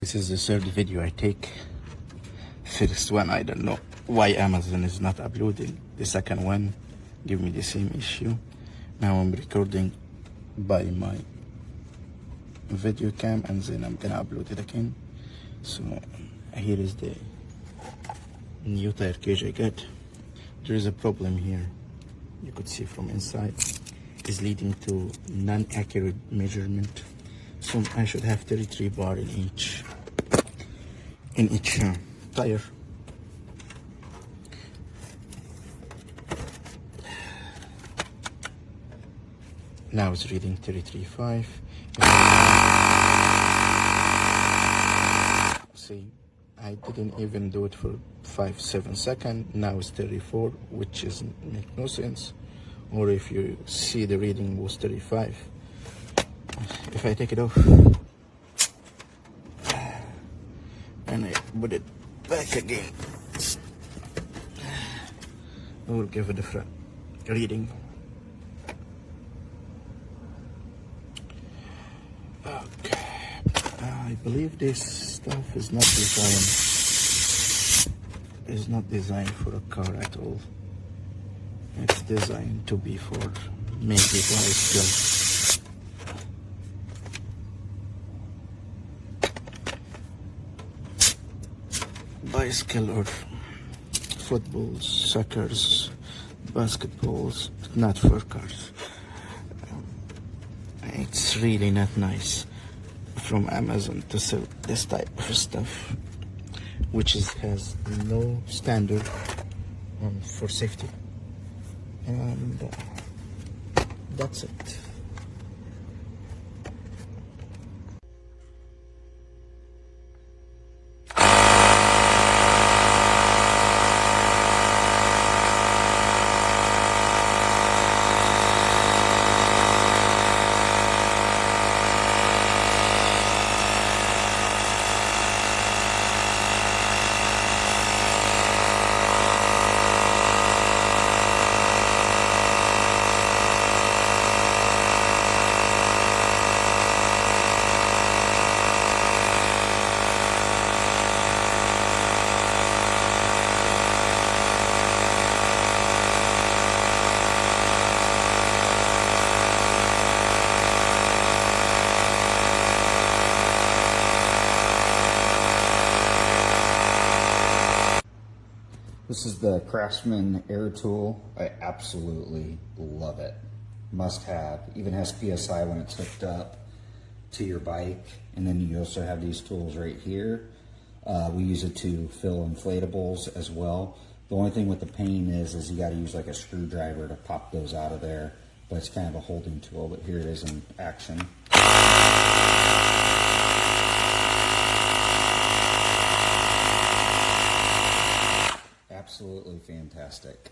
This is the third video I take. First one, I don't know why Amazon is not uploading. The second one give me the same issue. Now I'm recording by my video cam and then I'm gonna upload it again. So here is the new tire cage I got. There is a problem here. You could see from inside is leading to non-accurate measurement. So I should have 33 bar in each tire. Now it's reading 33.5. See, I didn't even do it for 5-7 seconds. Now it's 34, which is make no sense. Or if you see the reading was 35. If I take it off and I put it back again, I will give a different reading. Okay, I believe this stuff is not designed for a car at all. It's designed to be for maybe bicycle. Bicycle or footballs, suckers, basketballs, not for cars. It's really not nice from Amazon to sell this type of stuff, which has no standard for safety. And that's it. This is the CRAFTSMAN air tool. I absolutely love it. Must have. Even has PSI when it's hooked up to your bike. And then you also have these tools right here. We use it to fill inflatables as well. The only thing with the pain is you got to use like a screwdriver to pop those out of there. But it's kind of a holding tool. But here it is in action. Absolutely fantastic.